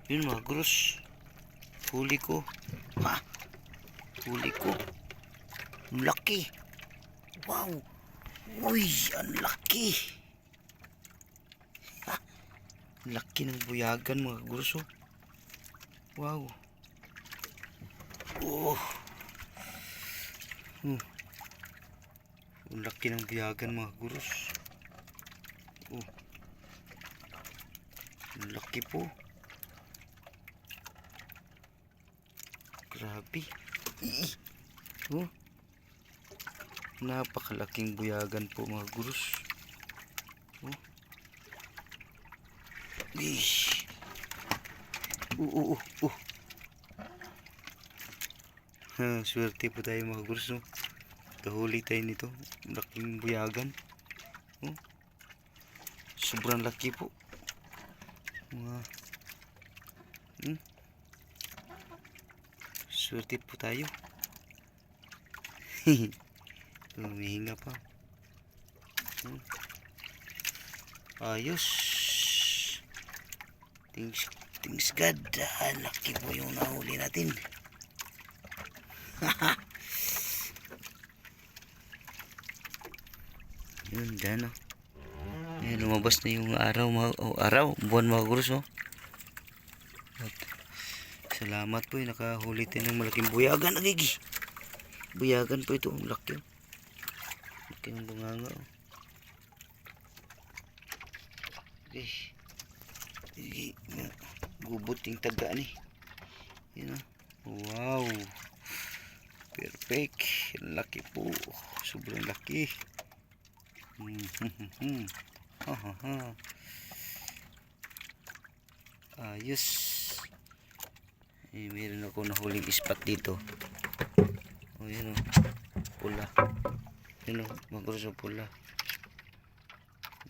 Yun mga gurus. Huli ko. Ha? Huli ko. Ang laki. Wow. Uy, ang laki. Ha? Ang laki ng buyagan mga gurus. Oh. Wow. Oh. Ang laki ng buyagan mga gurus. Oh. Ang laki po. Grabe. Oh. Napakalaking buyagan po mga gurus. Oh. Ish. Swerte po tayo mga gurus. Oh. Kahuli tayo nito. Laking buyagan. Oh. Sobrang laki po. Mga swerte po tayo. Humihinga pa. Ayos. Thanks God. Laki po yung nahuli natin. Yun, dyan o. Ayan, lumabas na yung buwan mga gurus. Oh. At salamat po, nakahuli tayo ng malaking buyagan. Agigi. Buyagan po ito, laki. Laki ng bunganga. Oh. Okay. Gubot yung taga ni. Yan o. Wow. Perfect. Laki po. Sobrang laki. Ayos. Meron ako nahuling ispat dito. Oh, yan o. Pula. Yan o. Magros o pula.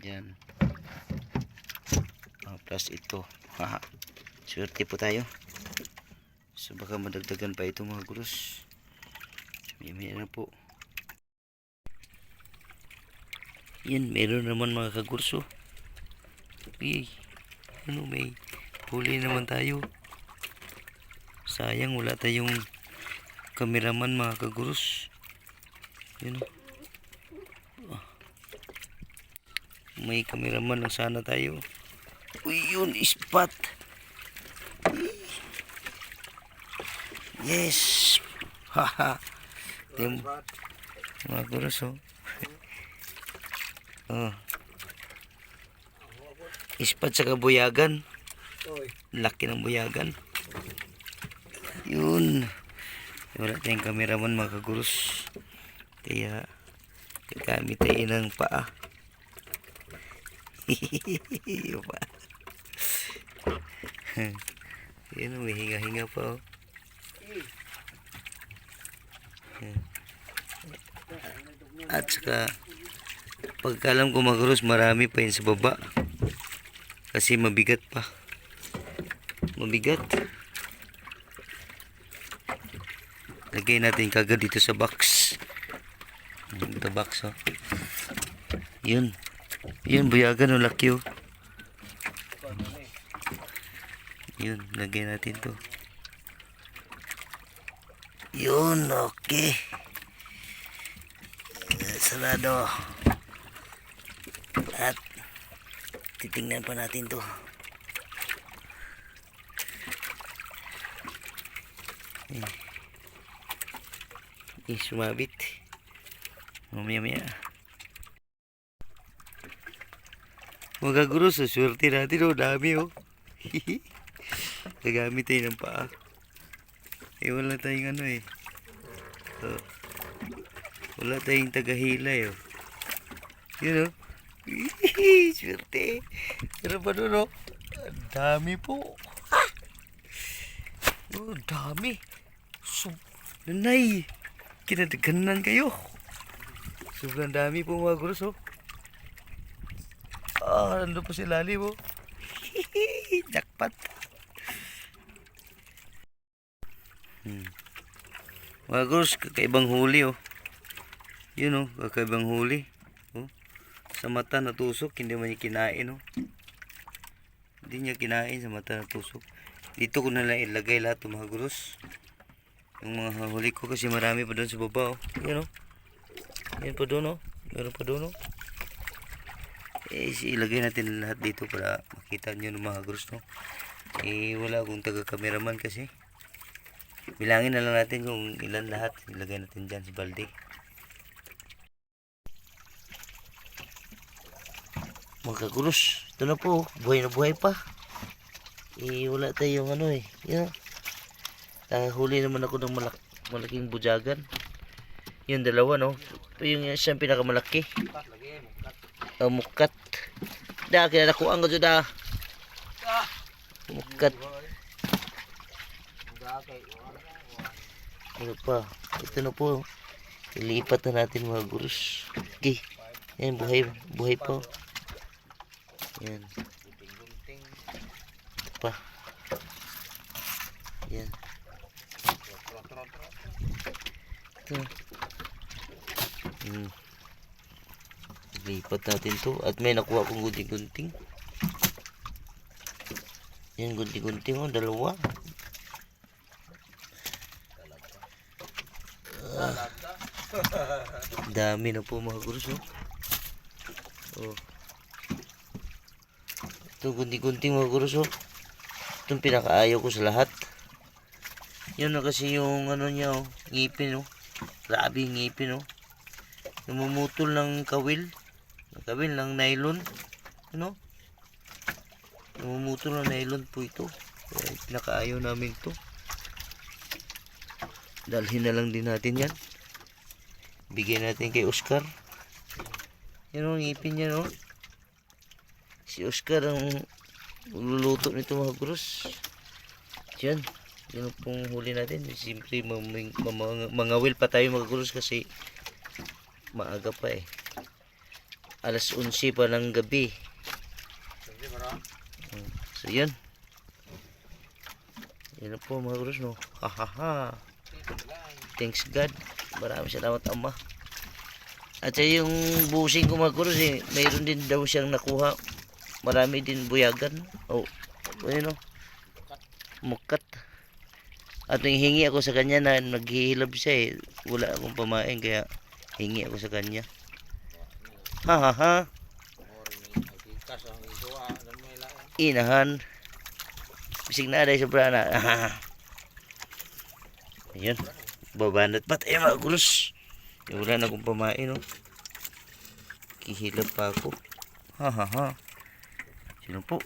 Yan. Plus ito. Haha. Swerte po tayo. So baka madagdagan pa ito mga gurus. May na po. Yan, meron naman mga kagurso. Uy, ano, may huli naman tayo. Sayang wala tayong kameraman mga kagurus. Yan. May kameraman lang sana tayo. Uy, yun, ispat. Yes. Haha. Mga gurus, oh. Ispat sa kabuyagan. Laki ng buyagan. Yun. Wala tayong kameraman mga kagurus. Kaya gagamit tayo ng paa. Yun, may hinga-hinga pa. Oh. At saka pagkalam ko mga gurus, marami pa yun sa baba. Kasi mabigat pa. Mabigat. Lagay natin kagad dito sa box. Ito box, oh. Yun. Yun, buyagan o laki, oh. Yun, lagay natin to. Yun, okay. Sarado. At titingnan pa natin to. Sumabit. Mamaya-maya. Mga gurus, swerte natin, oh. Dami, oh. Gagamit tayo ng paa. Wala tayong ano eh. So, wala tayong tagahilay, oh. Yun, oh. Swerte. Pero pa doon, oh. Ang dami po. Oh, dami. Nanay. Kinadaganan kayo. Sobrang dami po mga gurus, oh. Nandun po si Lali, oh. Jackpot. Mga gurus, kakaibang huli, oh. Yun, oh, kakaibang huli. Oh. Sa mata natusok, hindi man niya kinain, oh. Hindi niya kinain, sa mata natusok. Dito ko na lang ilagay lahat ng mga gurus. Yung mga huli ko kasi marami pa doon sa baba. Oh. Yan oh. Yan pa doon oh. Meron pa doon oh. Ilagay natin lahat dito para makita nyo ng mga gurus no. Wala akong taga-cameraman kasi. Bilangin na lang natin kung ilan lahat. Ilagay natin dyan sa balde. Mga gurus, ito na po. Buhay na buhay pa. Wala tayong ano eh. Yan. Huli naman ako ng malaking bujagan. Yung dalawa no. Ito yung siyang pinakamalaki. Mukat. Kaya nakuha ko dyan mukat. Ano pa? Ito na po. Ilipat na natin mga gurus. Okay. Yan, buhay pa. Yan. Pa. Yan. Ito. Lipat natin to. At may nakuha akong gunting-gunting. Yan, gunting-gunting oh. Dalawa. Dami na po mga gurus oh. Ito gunting-gunting mga gurus oh. Itong pinakaayaw ko sa lahat. Yun na kasi yung ano niya oh. Ngipin oh. Grabe yung ngipin oh. Namumutol ng kawil. Kawil ng nylon. Ano? Namumutol ng nylon po ito. Pinakaayaw namin ito. Dalhin na lang din natin yan. Bigyan natin kay Oscar. Yan o, ngipin niya no. Si Oscar ang luluto nito mga gurus. Yan. Yan pong huli natin. Siyempre mangawil pa tayo mga gurus kasi maaga pa eh. Alas 11 pa ng gabi. So yan. Yan na po mga gurus no. Hahaha. Thanks God. Maraming salamat Ama. At yung busing ko mga gurus eh, mayroon din daw siyang nakuha. Marami din buyagan. Oh, ano? Mukat. At nang hingi ako sa kanya na naghihilab siya eh. Wala akong pamain kaya hingi ako sa kanya. Hahaha. Inahan. Bisig na dahil sobra na. Ayun. Babanat pa tayo mga gurus. Wala na akong pamain no. Kihilab pa ako. Hahaha. Sino po?